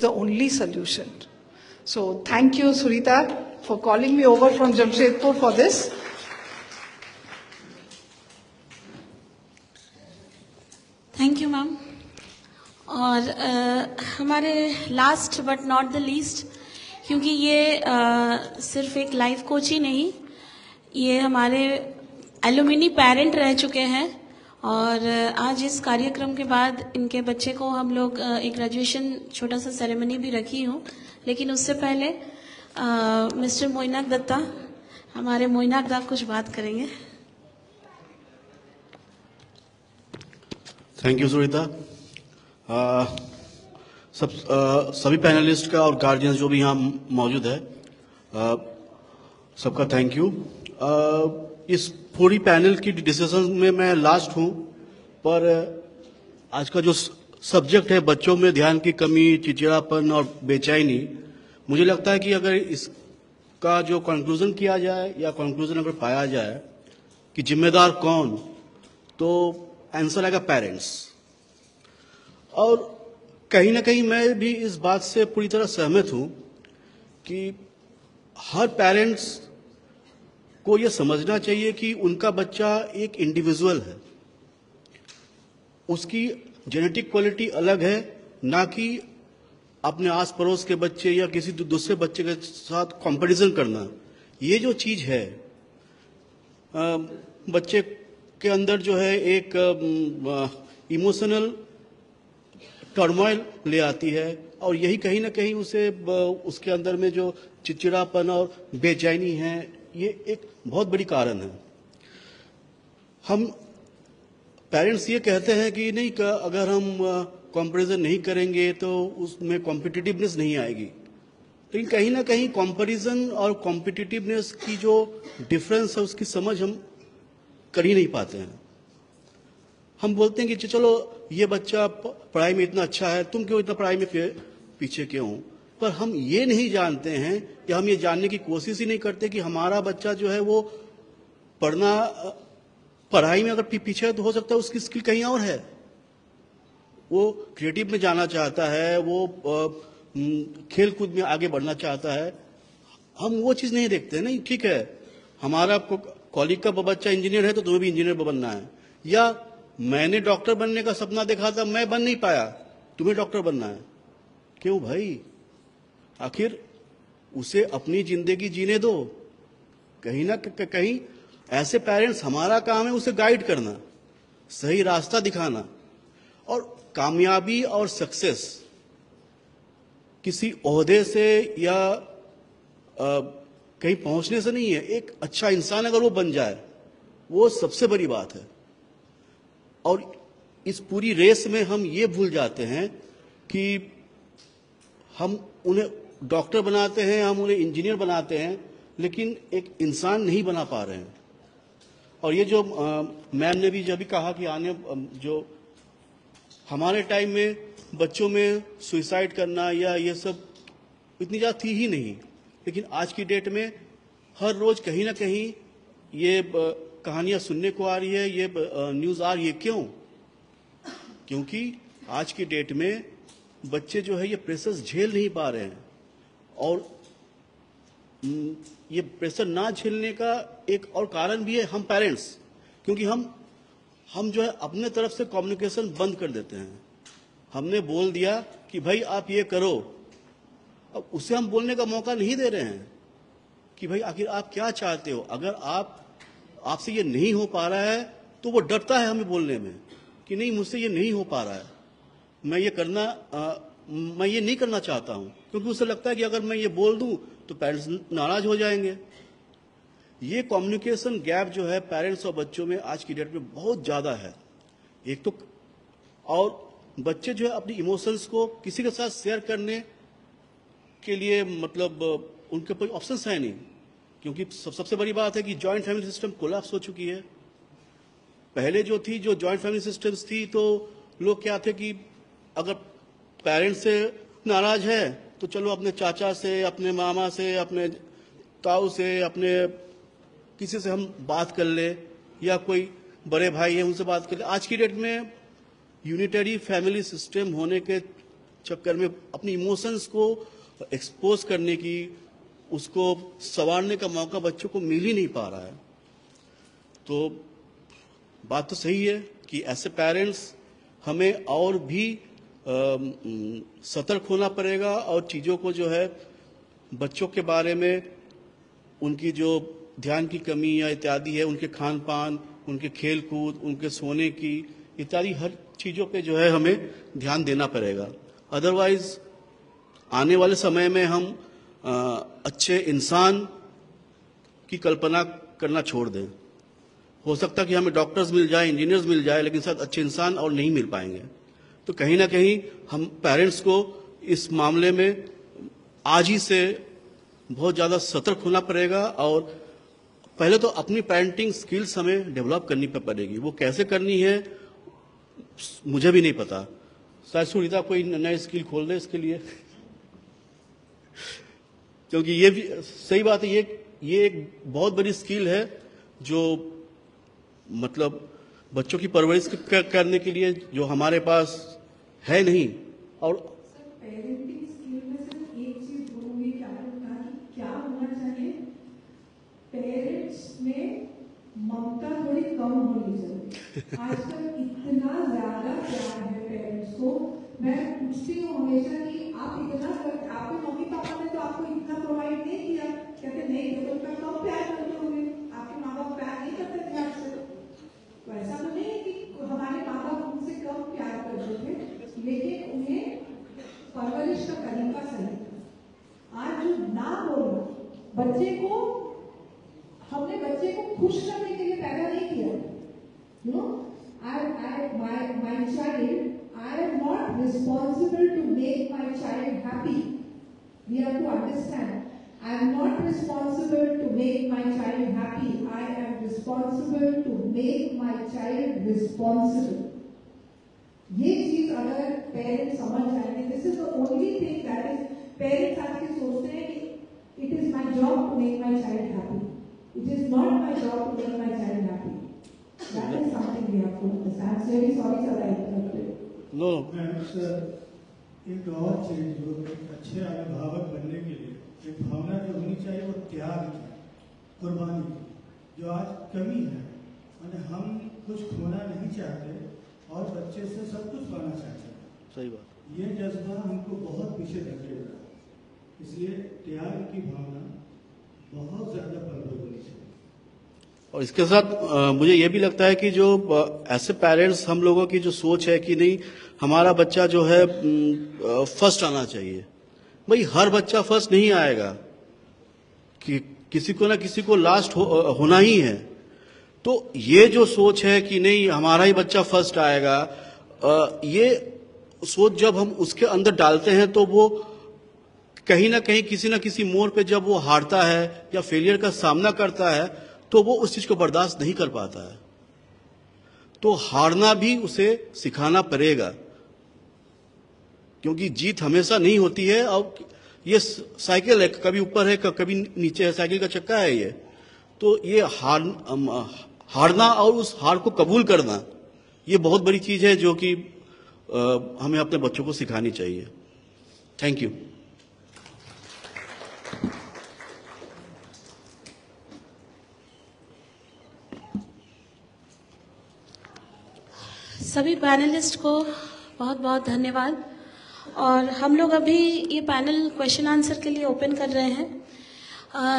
the only solution. So thank you, Surita, for calling me over from Jamshedpur for this. Thank you ma'am. और हमारे last but not the least, क्योंकि ये सिर्फ एक life coach ही नहीं, ये हमारे एलुमिनी पेरेंट रह चुके हैं. और आज इस कार्यक्रम के बाद इनके बच्चे को हम लोग एक ग्रेजुएशन छोटा सा सेरेमनी भी रखी हूँ. लेकिन उससे पहले मिस्टर मोइनाक दत्ता, हमारे मोइनाक दा कुछ बात करेंगे. Thank you Sunita. सभी पैनलिस्ट का और गार्जियंस जो भी यहाँ मौजूद है, सबका थैंक यू. इस पूरी पैनल की डिस्कशन में मैं लास्ट हूँ, पर आज का जो सब्जेक्ट है बच्चों में ध्यान की कमी, चिड़चिड़ापन और बेचैनी, मुझे लगता है कि अगर इसका जो कंक्लूजन किया जाए या कंक्लूजन अगर पाया जाए कि जिम्मेदार कौन, तो आंसर आएगा पेरेंट्स. और कहीं ना कहीं मैं भी इस बात से पूरी तरह सहमत हूं कि हर पेरेंट्स को यह समझना चाहिए कि उनका बच्चा एक इंडिविजुअल है, उसकी जेनेटिक क्वालिटी अलग है, ना कि अपने आस पड़ोस के बच्चे या किसी दूसरे बच्चे के साथ कंपैरिजन करना. ये जो चीज है बच्चे के अंदर जो है एक इमोशनल टर्मोइल ले आती है, और यही कहीं ना कहीं उसे उसके अंदर में जो चिड़चिड़ापन और बेचैनी है, ये एक बहुत बड़ी कारण है. हम पेरेंट्स ये कहते हैं कि नहीं, अगर हम कंपैरिजन नहीं करेंगे तो उसमें कॉम्पिटिटिवनेस नहीं आएगी. लेकिन कहीं ना कहीं कंपैरिजन और कॉम्पिटिटिवनेस की जो डिफरेंस है उसकी समझ हम कर ही नहीं पाते हैं. हम बोलते हैं कि चलो ये बच्चा पढ़ाई में इतना अच्छा है, तुम क्यों इतना पढ़ाई में पीछे क्यों हो, पर हम ये नहीं जानते हैं कि हम ये जानने की कोशिश ही नहीं करते कि हमारा बच्चा जो है वो पढ़ाई में अगर पीछे है तो हो सकता है उसकी स्किल कहीं और है, वो क्रिएटिव में जाना चाहता है, वो खेल कूद में आगे बढ़ना चाहता है. हम वो चीज नहीं देखते. नहीं, ठीक है, हमारा कॉलीग का बच्चा इंजीनियर है तो तुम्हें भी इंजीनियर बनना है, या मैंने डॉक्टर बनने का सपना देखा था, मैं बन नहीं पाया, तुम्हें डॉक्टर बनना है. क्यों भाई, आखिर उसे अपनी जिंदगी जीने दो. कहीं ना कहीं ऐसे पेरेंट्स, हमारा काम है उसे गाइड करना, सही रास्ता दिखाना. और कामयाबी और सक्सेस किसी ओहदे से या कहीं पहुंचने से नहीं है. एक अच्छा इंसान अगर वो बन जाए, वो सबसे बड़ी बात है. और इस पूरी रेस में हम ये भूल जाते हैं कि हम उन्हें डॉक्टर बनाते हैं, हम उन्हें इंजीनियर बनाते हैं, लेकिन एक इंसान नहीं बना पा रहे हैं. और ये जो मैम ने भी जब भी कहा कि जो हमारे टाइम में बच्चों में सुसाइड करना या ये सब इतनी ज़्यादा थी ही नहीं, लेकिन आज की डेट में हर रोज कहीं ना कहीं ये कहानियां सुनने को आ रही है, ये न्यूज आ रही है. क्यों? क्योंकि आज की डेट में बच्चे जो है ये प्रेशर झेल नहीं पा रहे हैं. और ये प्रेशर ना झेलने का एक और कारण भी है हम पेरेंट्स, क्योंकि हम जो है अपने तरफ से कम्युनिकेशन बंद कर देते हैं. हमने बोल दिया कि भाई आप ये करो, अब उसे हम बोलने का मौका नहीं दे रहे हैं कि भाई आखिर आप क्या चाहते हो. अगर आपसे ये नहीं हो पा रहा है तो वो डरता है हमें बोलने में कि नहीं, मुझसे ये नहीं हो पा रहा है, मैं ये नहीं करना चाहता हूं, क्योंकि उसे लगता है कि अगर मैं ये बोल दूं तो पेरेंट्स नाराज हो जाएंगे. ये कम्युनिकेशन गैप जो है पेरेंट्स और बच्चों में आज की डेट में बहुत ज्यादा है. एक तो और बच्चे जो है अपनी इमोशंस को किसी के साथ शेयर करने के लिए मतलब उनके कोई ऑप्शंस है नहीं, क्योंकि सबसे बड़ी बात है कि जॉइंट फैमिली सिस्टम कोलैप्स हो चुकी है. पहले जो जॉइंट फैमिली सिस्टम्स थी तो लोग क्या थे कि अगर पेरेंट्स से नाराज है तो चलो अपने चाचा से, अपने मामा से, अपने ताऊ से, अपने किसी से हम बात कर ले, या कोई बड़े भाई है उनसे बात कर ले. आज की डेट में यूनिटरी फैमिली सिस्टम होने के चक्कर में अपनी इमोशंस को एक्सपोज करने की, उसको संवारने का मौका बच्चों को मिल ही नहीं पा रहा है। तो बात तो सही है कि ऐसे पेरेंट्स हमें और भी सतर्क होना पड़ेगा और चीज़ों को जो है बच्चों के बारे में उनकी जो ध्यान की कमी या इत्यादि है, उनके खान पान, उनके खेल कूद, उनके सोने की इत्यादि हर चीज़ों पे जो है हमें ध्यान देना पड़ेगा। अदरवाइज आने वाले समय में हम अच्छे इंसान की कल्पना करना छोड़ दें। हो सकता है कि हमें डॉक्टर्स मिल जाए, इंजीनियर्स मिल जाए, लेकिन शायद अच्छे इंसान और नहीं मिल पाएंगे। तो कहीं ना कहीं हम पेरेंट्स को इस मामले में आज ही से बहुत ज़्यादा सतर्क होना पड़ेगा और पहले तो अपनी पेरेंटिंग स्किल्स हमें डेवलप करनी पड़ेगी। वो कैसे करनी है मुझे भी नहीं पता, शायद सुनीता कोई नई स्किल खोल दे इसके लिए क्योंकि ये भी सही बात है, ये एक बहुत बड़ी स्किल है जो मतलब बच्चों की परवरिश करने के लिए जो हमारे पास है नहीं। और पेरेंटिंग स्किल में सिर्फ एक चीज बोलूंगी कि आपने कहा कि क्या होना चाहिए, पेरेंट्स में ममता थोड़ी कम होनी चाहिए। आजकल इतना ज्यादा प्यार है पेरेंट्स को, मैं पूछती हूँ हमेशा कि आप इतना आपके मम्मी पापा ने तो आपको इतना प्रोवाइड नहीं किया, कहते नहीं तो उनका कम प्यार करते होंगे, आपके माँ बाप प्यार नहीं करते थे आपसे। तो ऐसा तो नहीं है कि हमारे माँ बाप उनसे कम प्यार करते थे, लेकिन उन्हें परवरिश का तरीका सही था। आज जो ना बोलना, बच्चे को हमने बच्चे को खुश करने के लिए पैदा नहीं किया। You know, my child, I am not responsible to make my child happy. We have to understand, I am not responsible to make my child happy. I am responsible to make my child responsible. ये चीज अगर parents समझ जाएंगे, this is the only thing that is, parents आज के सोचते हैं कि it is my job to make my child happy, it is not my job to make my child happy. That is something we have to understand. I am very sorry sir, I interrupted. No एक और चीज जो अच्छे अभिभावक बनने के लिए एक भावना जो होनी चाहिए वो त्याग की, कुर्बानी की, जो आज कमी है। माने हम कुछ खोना नहीं चाहते और बच्चे से सब कुछ पाना चाहते हैं। सही बात। ये जज्बा हमको बहुत पीछे धकेल रहा है, इसलिए त्याग की भावना बहुत ज्यादा प्रबल होनी चाहिए। और इसके साथ मुझे ये भी लगता है कि जो ऐसे पेरेंट्स हम लोगों की जो सोच है कि नहीं हमारा बच्चा जो है फर्स्ट आना चाहिए, भाई हर बच्चा फर्स्ट नहीं आएगा, कि किसी को ना किसी को लास्ट होना ही है। तो ये जो सोच है कि नहीं हमारा ही बच्चा फर्स्ट आएगा, ये सोच जब हम उसके अंदर डालते हैं तो वो कहीं ना कहीं किसी ना किसी मोड़ पे जब वो हारता है या फेलियर का सामना करता है तो वो उस चीज को बर्दाश्त नहीं कर पाता है। तो हारना भी उसे सिखाना पड़ेगा, क्योंकि जीत हमेशा नहीं होती है। और ये साइकिल है, कभी ऊपर है कभी नीचे है, साइकिल का चक्का है ये। तो ये हारना और उस हार को कबूल करना ये बहुत बड़ी चीज है जो कि हमें अपने बच्चों को सिखानी चाहिए। Thank you. सभी पैनलिस्ट को बहुत बहुत धन्यवाद। और हम लोग अभी ये पैनल क्वेश्चन आंसर के लिए ओपन कर रहे हैं,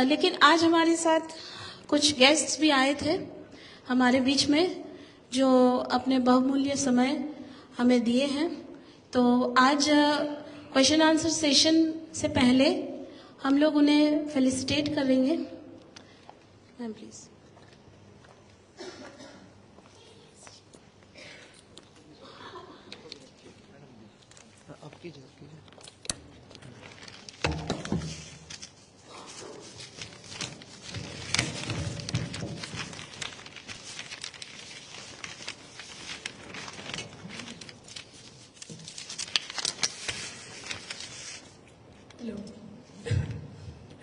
लेकिन आज हमारे साथ कुछ गेस्ट्स भी आए थे हमारे बीच में जो अपने बहुमूल्य समय हमें दिए हैं। तो आज क्वेश्चन आंसर सेशन से पहले हम लोग उन्हें फेलिसिटेट करेंगे। Ma'am please.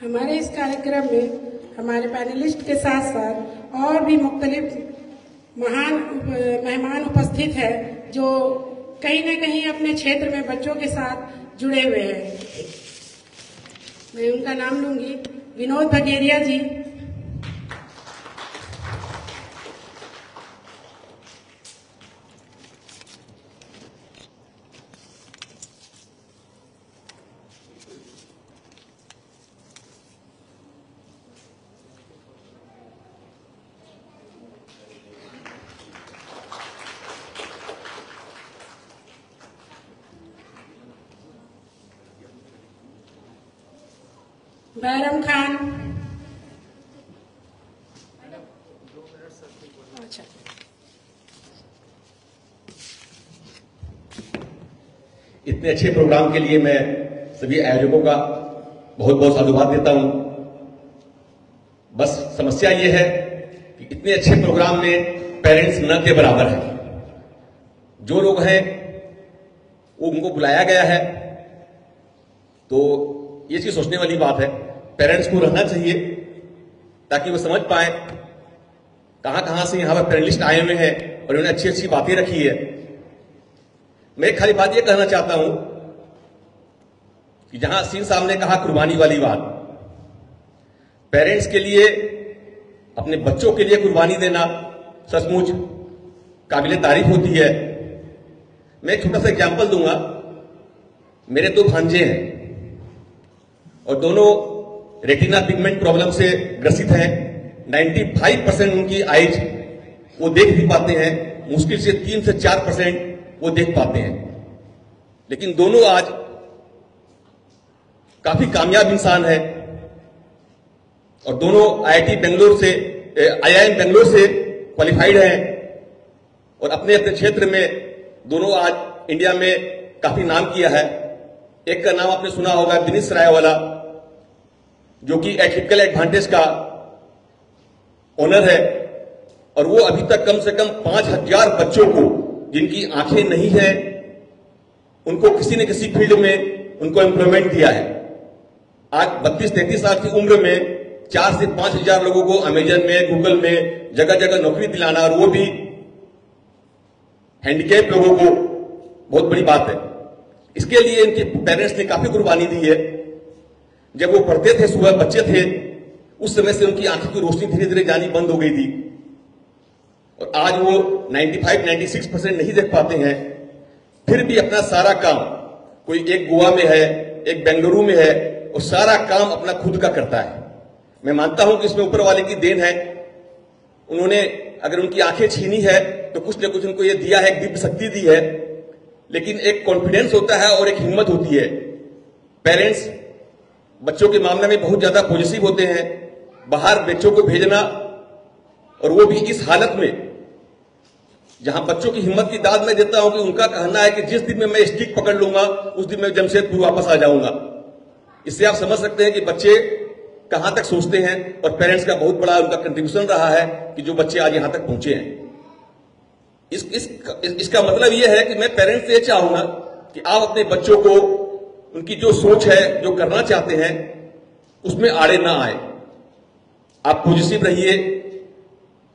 हमारे इस कार्यक्रम में हमारे पैनलिस्ट के साथ साथ और भी मुख्तलिफ महान मेहमान उपस्थित है जो कहीं न कहीं अपने क्षेत्र में बच्चों के साथ जुड़े हुए हैं। मैं उनका नाम लूंगी, विनोद बगेरिया जी। बैरम खान। अच्छा, इतने अच्छे प्रोग्राम के लिए मैं सभी आयोजकों का बहुत बहुत साधुवाद देता हूं। बस समस्या ये है कि इतने अच्छे प्रोग्राम में पेरेंट्स न के बराबर हैं। जो लोग हैं वो उनको बुलाया गया है, तो ये चीज सोचने वाली बात है। पेरेंट्स को रहना चाहिए ताकि वो समझ पाए कहां कहां से यहां पर पैनलिस्ट आए हुए हैं और उन्होंने अच्छी अच्छी बातें रखी है। मैं खाली बात ये कहना चाहता हूं कि जहां सीन साहब ने कहा कुर्बानी वाली बात, पेरेंट्स के लिए अपने बच्चों के लिए कुर्बानी देना सचमुच काबिले तारीफ होती है। मैं एक छोटा सा एग्जाम्पल दूंगा। मेरे 2 भांजे हैं और दोनों रेटिना पिगमेंट प्रॉब्लम से ग्रसित हैं। 95% उनकी आइज वो देख भी पाते हैं, मुश्किल से 3 से 4% वो देख पाते हैं। लेकिन दोनों आज काफी कामयाब इंसान हैं और दोनों IIM बेंगलोर से क्वालिफाइड हैं और अपने अपने क्षेत्र में दोनों आज इंडिया में काफी नाम किया है। एक का नाम आपने सुना होगा, दिनेश रायवाला, जो कि एथिकल एडवांटेज का ओनर है और वो अभी तक कम से कम 5000 बच्चों को जिनकी आंखें नहीं हैं उनको किसी न किसी फील्ड में उनको एम्प्लॉयमेंट दिया है। आज 32-33 साल की उम्र में 4 से 5000 लोगों को अमेजन में, गूगल में जगह जगह नौकरी दिलाना, और वो भी हैंडीकैप लोगों को, बहुत बड़ी बात है। इसके लिए इनके पेरेंट्स ने काफी कुर्बानी दी है। जब वो पढ़ते थे, सुबह बच्चे थे, उस समय से उनकी आंखों की रोशनी धीरे धीरे जानी बंद हो गई थी और आज वो 95-96% नहीं देख पाते हैं। फिर भी अपना सारा काम, कोई एक गोवा में है, एक बेंगलुरु में है, और सारा काम अपना खुद का करता है। मैं मानता हूं कि इसमें ऊपर वाले की देन है। उन्होंने अगर उनकी आंखें छीनी है तो कुछ न कुछ उनको ये दिया है, एक दिव्य शक्ति दी है। लेकिन एक कॉन्फिडेंस होता है और एक हिम्मत होती है। पेरेंट्स बच्चों के मामले में बहुत ज्यादा पॉजिटिव होते हैं। बाहर बच्चों को भेजना, और वो भी इस हालत में जहां बच्चों की हिम्मत की दाद मैं देता हूं कि उनका कहना है कि जिस दिन में मैं स्टिक पकड़ लूंगा उस दिन मैं जमशेदपुर वापस आ जाऊंगा। इससे आप समझ सकते हैं कि बच्चे कहां तक सोचते हैं और पेरेंट्स का बहुत बड़ा उनका कंट्रीब्यूशन रहा है कि जो बच्चे आज यहां तक पहुंचे हैं। इसका मतलब यह है कि मैं पेरेंट्स से यह चाहूंगा कि आप अपने बच्चों को उनकी जो सोच है, जो करना चाहते हैं, उसमें आड़े ना आए। आप पॉजिटिव रहिए।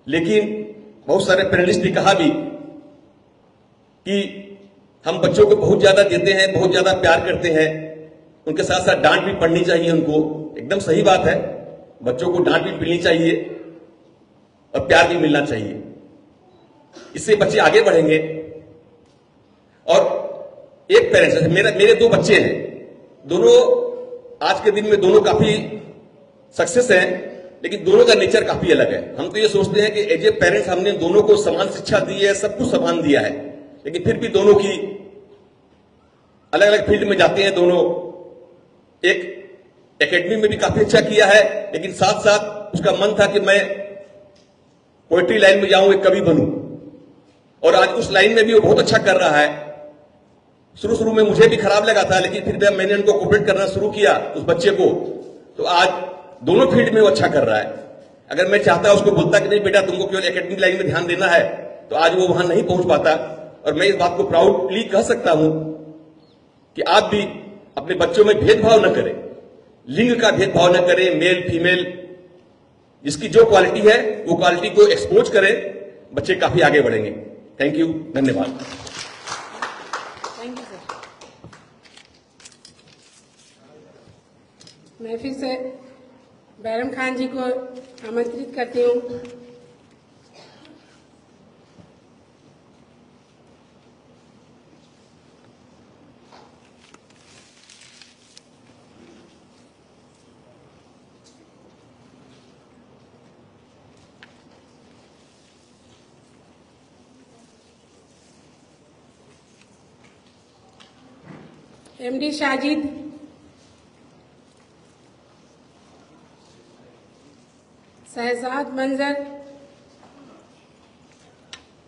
लेकिन बहुत सारे पैनलिस्ट ने कहा भी कि हम बच्चों को बहुत ज्यादा देते हैं, बहुत ज्यादा प्यार करते हैं, उनके साथ साथ डांट भी पड़नी चाहिए उनको। एकदम सही बात है, बच्चों को डांट भी मिलनी चाहिए और प्यार भी मिलना चाहिए। इससे बच्चे आगे बढ़ेंगे। और एक पेरेंट्स, मेरे 2 बच्चे हैं, दोनों आज के दिन में दोनों काफी सक्सेस हैं, लेकिन दोनों का नेचर काफी अलग है। हम तो ये सोचते हैं कि एज ए पेरेंट्स हमने दोनों को समान शिक्षा दी है, सब कुछ समान दिया है, लेकिन फिर भी दोनों की अलग अलग फील्ड में जाते हैं। दोनों एक एकेडमी में भी काफी अच्छा किया है, लेकिन साथ साथ उसका मन था कि मैं पोएट्री लाइन में जाऊं, एक कवि बनूं, और आज उस लाइन में भी वो बहुत अच्छा कर रहा है। शुरू में मुझे भी खराब लगा था, लेकिन फिर जब मैंने उनको कोऑपरेट करना शुरू किया उस बच्चे को, तो आज दोनों फील्ड में वो अच्छा कर रहा है। अगर मैं चाहता उसको बोलता कि नहीं बेटा तुमको केवल एकेडमिक लाइन में ध्यान देना है, तो आज वो वहां नहीं पहुंच पाता। और मैं इस बात को प्राउडली कह सकता हूं कि आप भी अपने बच्चों में भेदभाव न करें, लिंग का भेदभाव न करें, मेल फीमेल, जिसकी जो क्वालिटी है वो क्वालिटी को एक्सपोज करें, बच्चे काफी आगे बढ़ेंगे। थैंक यू, धन्यवाद। मैं फिर से बैरम खान जी को आमंत्रित करती हूँ। एमडी शाजिद, शहजाद मंजर,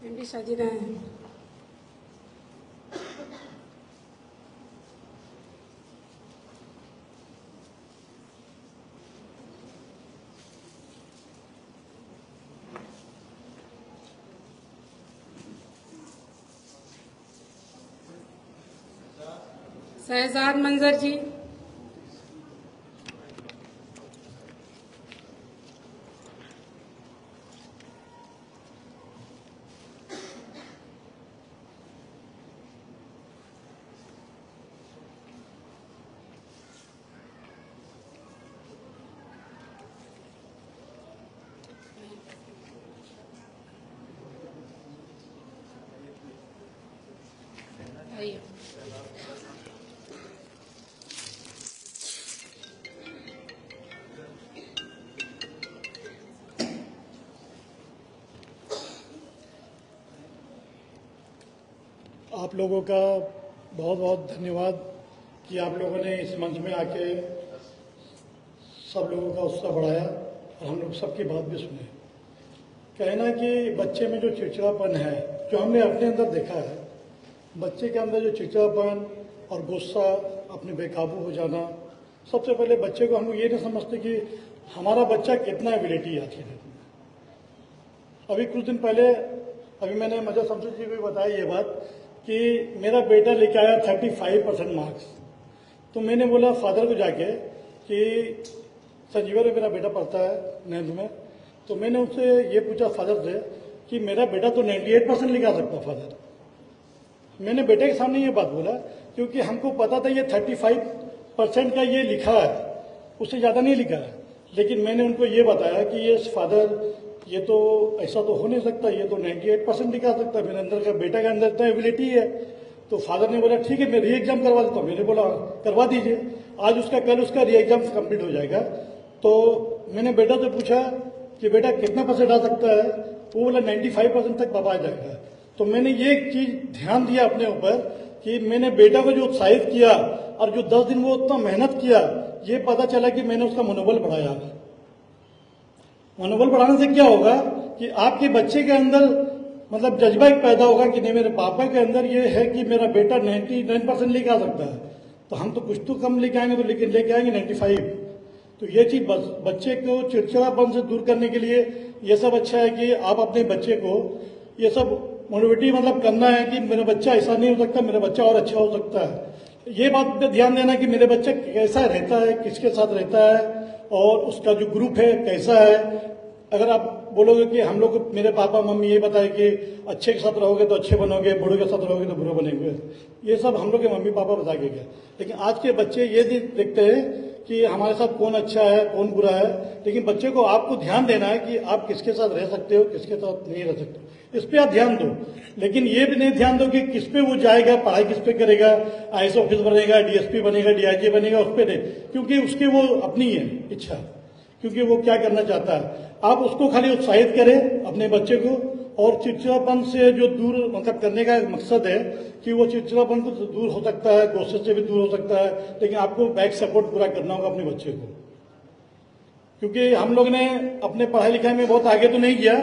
एमडी शाजिद हैं, शहजाद मंजर जी, आइए। आप लोगों का बहुत बहुत धन्यवाद कि आप लोगों ने इस मंच में आके सब लोगों का उत्साह बढ़ाया और हम लोग सबकी बात भी सुने। कहना कि बच्चे में जो चिड़चिड़ापन है, जो हमने अपने अंदर देखा है, बच्चे के अंदर जो चिड़चिड़ापन और गुस्सा, अपने बेकाबू हो जाना, सबसे पहले बच्चे को हम लोग ये नहीं समझते कि हमारा बच्चा कितना एबिलिटी है। अभी कुछ दिन पहले मैंने मजा शमशेर जी को बताई ये बात कि मेरा बेटा लेके आया 35% मार्क्स। तो मैंने बोला फादर को जाके कि संजीवन में मेरा बेटा पढ़ता है 9th में, तो मैंने उससे ये पूछा फादर से कि मेरा बेटा तो 98% लेके आ सकता फादर। मैंने बेटे के सामने ये बात बोला क्योंकि हमको पता था ये 35% का ये लिखा है, उससे ज़्यादा नहीं लिखा है। लेकिन मैंने उनको ये बताया कि ये फादर ये तो ऐसा तो हो नहीं सकता, ये तो 98% दिखा सकता है, मेरे अंदर का बेटा के अंदर इतना एबिलिटी है। तो फादर ने बोला ठीक है मैं री एग्जाम करवा देता हूँ। मैंने बोला करवा दीजिए, आज उसका कल उसका री एग्जाम कंप्लीट हो जाएगा। तो मैंने बेटा से पूछा कि बेटा कितना परसेंट आ सकता है, वो बोला 95% तक बाबा आ जाएगा। तो मैंने ये एक चीज ध्यान दिया अपने ऊपर कि मैंने बेटा को जो उत्साहित किया और जो 10 दिन वो उतना मेहनत किया, ये पता चला कि मैंने उसका मनोबल बढ़ाया। मनोबल बढ़ाने से क्या होगा कि आपके बच्चे के अंदर मतलब जज्बा एक पैदा होगा कि नहीं मेरे पापा के अंदर ये है कि मेरा बेटा 99% लेके आ सकता है, तो हम तो कुछ तो कम लेके आएंगे, तो लेकिन लेके आएंगे 95। तो ये चीज बच्चे को चिड़चिड़ापन से दूर करने के लिए ये सब अच्छा है कि आप अपने बच्चे को ये सब मोटिवेटिव मतलब करना है कि मेरा बच्चा ऐसा नहीं हो सकता, मेरा बच्चा और अच्छा हो सकता है। ये बात पे ध्यान देना कि मेरे बच्चा कैसा रहता है, किसके साथ रहता है और उसका जो ग्रुप है कैसा है। अगर आप बोलोगे कि हम लोग मेरे पापा मम्मी ये बताए कि अच्छे के साथ रहोगे तो अच्छे बनोगे, बुरे के साथ रहोगे तो बुरे बनेंगे, ये सब हम लोग के मम्मी पापा बता के गए। लेकिन आज के बच्चे ये देखते हैं कि हमारे साथ कौन अच्छा है कौन बुरा है। लेकिन बच्चे को आपको ध्यान देना है कि आप किसके साथ रह सकते हो, किसके साथ नहीं रह सकते, इस पे आप ध्यान दो। लेकिन ये भी नहीं ध्यान दो कि किस पे वो जाएगा, पढ़ाई किस पे करेगा, आईएएस ऑफिसर बनेगा, डीएसपी बनेगा, डीआईजी बनेगा, उस पे नहीं, क्योंकि उसकी वो अपनी है इच्छा, क्योंकि वो क्या करना चाहता है। आप उसको खाली उत्साहित करें अपने बच्चे को, और चिड़चिड़ापन से जो दूर मतलब करने का मकसद है कि वो चिड़चिड़ापन को दूर हो सकता है, गुस्से से भी दूर हो सकता है, लेकिन आपको बैक सपोर्ट पूरा करना होगा अपने बच्चे को। क्योंकि हम लोग ने अपने पढ़ाई लिखाई में बहुत आगे तो नहीं किया,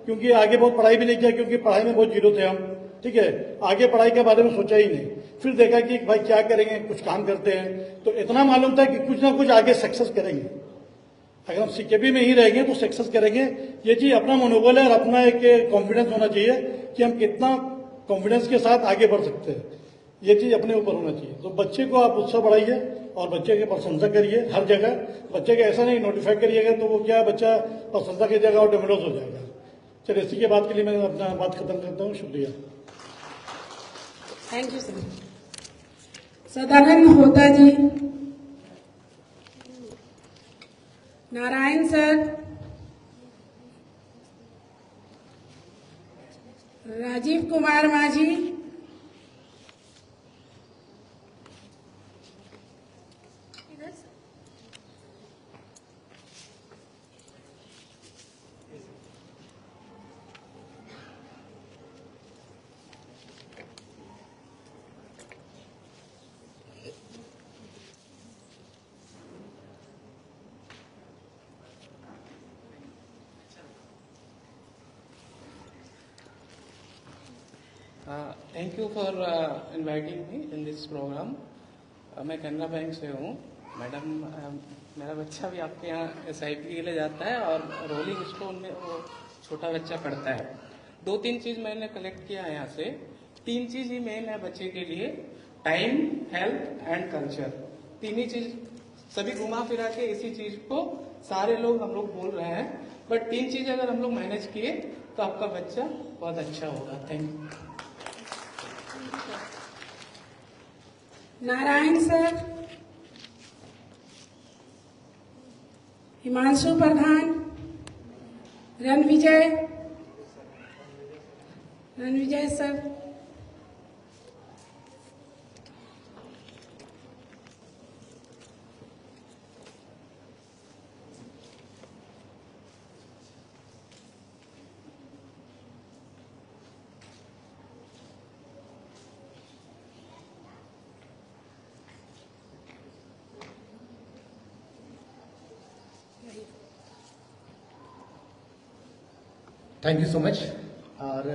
क्योंकि आगे बहुत पढ़ाई भी नहीं किया, क्योंकि पढ़ाई में बहुत जीरो थे हम, ठीक है, आगे पढ़ाई के बारे में सोचा ही नहीं। फिर देखा कि भाई क्या करेंगे, कुछ काम करते हैं, तो इतना मालूम था कि कुछ ना कुछ आगे सक्सेस करेंगे। अगर हम सीकेबी में ही रहेंगे तो सक्सेस करेंगे। ये चीज अपना मनोबल है और अपना एक कॉन्फिडेंस होना चाहिए कि हम कितना कॉन्फिडेंस के साथ आगे बढ़ सकते हैं, ये चीज अपने ऊपर होना चाहिए। तो बच्चे को आप उत्साह बढ़ाइए और बच्चे की प्रशंसा करिए हर जगह। बच्चे का ऐसा नहीं नोटिफाई करिएगा तो वो क्या बच्चा प्रशंसा की जगह और डेमोलोज हो जाएगा। चलिए इसी के बात के लिए मैं अपना बात खत्म करता हूँ। शुक्रिया। Thank you sir. Sadanand Hota ji, Narayan sir, Rajiv Kumar Majhi, thank you for inviting me in this programme. मैं कैनरा बैंक से हूँ। मैडम, मेरा बच्चा भी आपके यहाँ SIP के लिए जाता है और रोलिंग स्टोन में वो छोटा बच्चा पढ़ता है। 2-3 चीज़ मैंने कलेक्ट किया है यहाँ से। 3 चीज़ ही मेन है बच्चे के लिए, टाइम, हेल्थ एंड कल्चर। 3 ही चीज़ सभी घुमा फिरा के इसी चीज़ को सारे लोग हम लोग बोल रहे हैं, बट 3 चीज़ अगर हम लोग मैनेज किए तो आपका बच्चा बहुत अच्छा होगा। Thank you. Narayan sir, Himanshu Pradhan, Ranvijay sir, thank you so much. और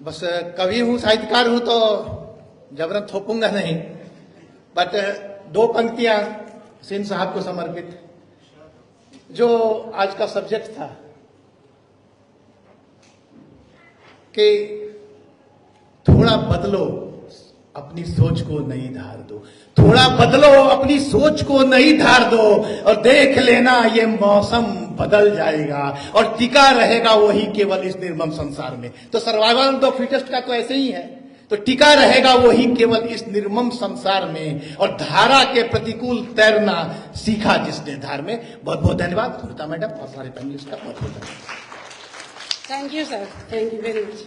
बस कवि हूँ, साहित्यकार हूँ, तो जबरन थोपूंगा नहीं, बट 2 पंक्तियां सिंह साहब को समर्पित। जो आज का सब्जेक्ट था कि थोड़ा बदलो अपनी सोच को नई धार दो, थोड़ा बदलो अपनी सोच को नई धार दो, और देख लेना ये मौसम बदल जाएगा और टिका रहेगा वही केवल इस निर्मम संसार में। तो सर्वाइवल ऑफ द फिटेस्ट का तो ऐसे ही है, तो टिका रहेगा वही केवल इस निर्मम संसार में, और धारा के प्रतिकूल तैरना सीखा जिसने धार में। बहुत बहुत धन्यवाद सुनीता मैडम और सारे पैनलिस्ट का बहुत बहुत धन्यवाद। Thank you sir, thank you very much.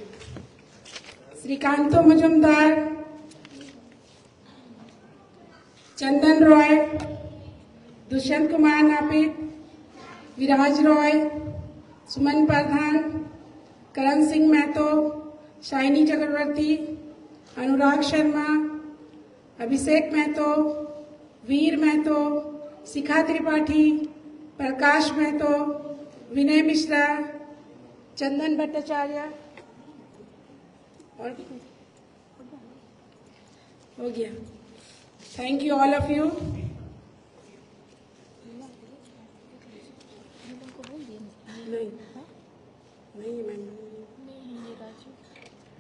Srikanto Majumdar, Chandan Roy, Dushyant Kumar Napit, Viraj Roy, Suman Pradhan, Karan Singh Mahato, Shiny Chakraborty, Anurag Sharma, Abhishek Mahato, Veer Mahato, Shikha Tripathi, Prakash Mahato, Vinay Mishra, Chandan Bhattacharya, और हो गया। Thank you all of you. नहीं मैम,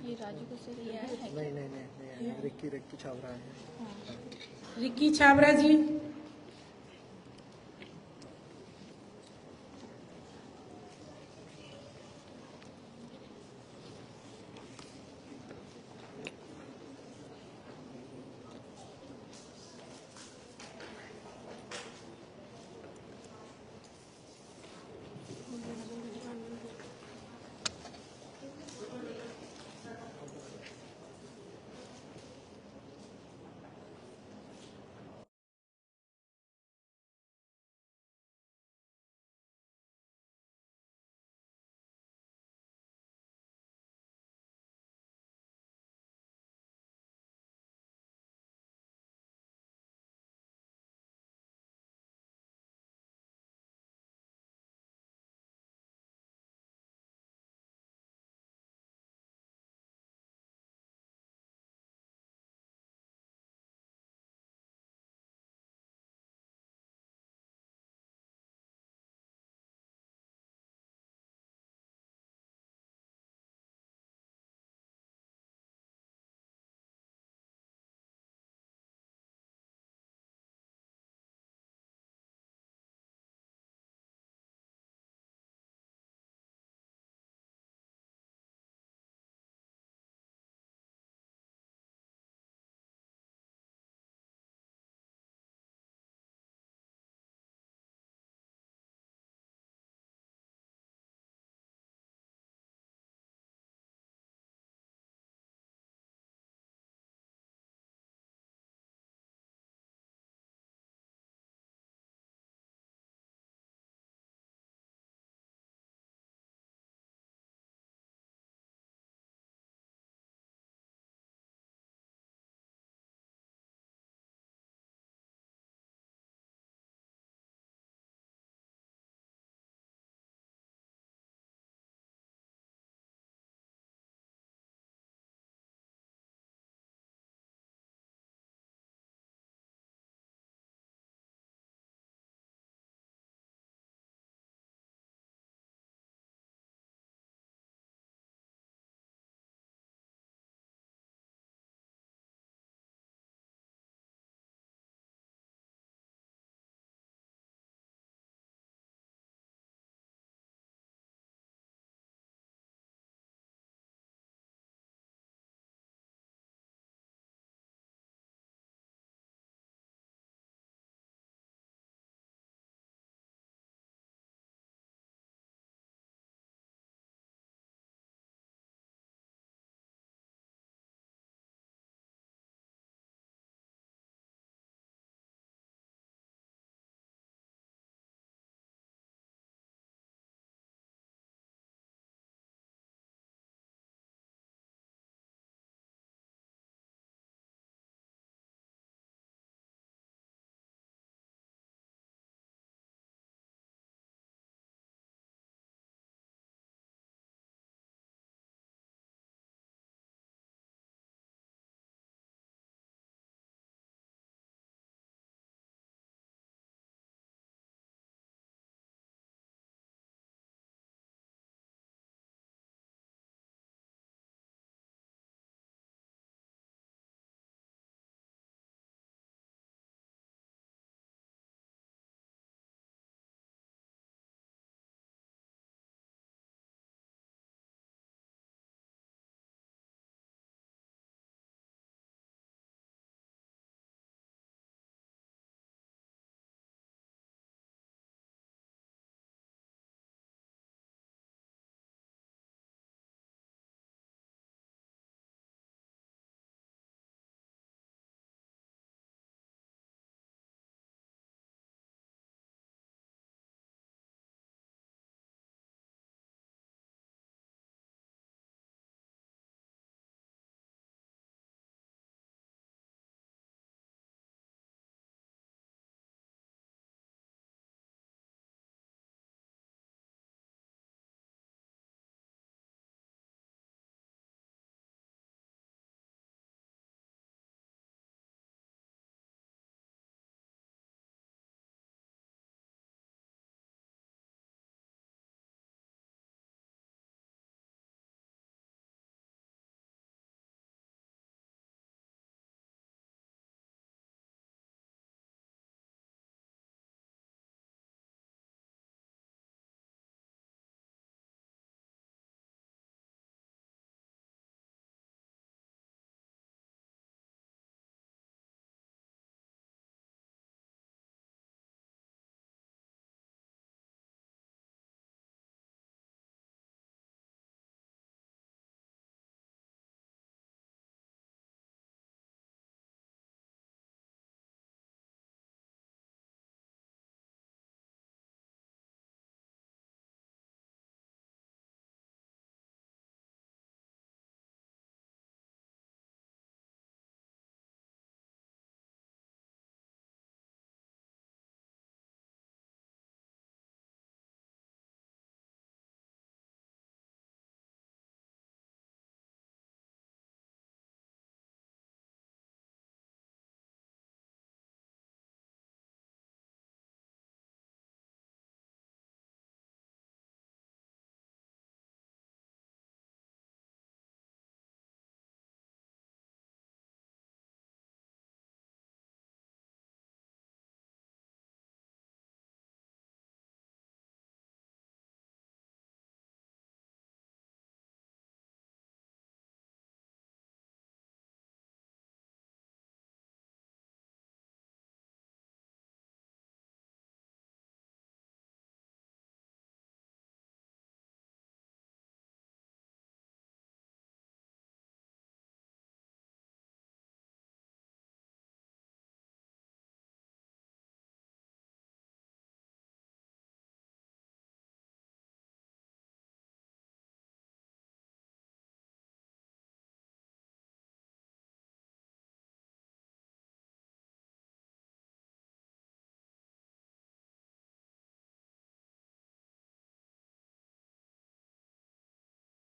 ये राजू को से नहीं रिक्की छावरा है। रिक्की छाबरा जी,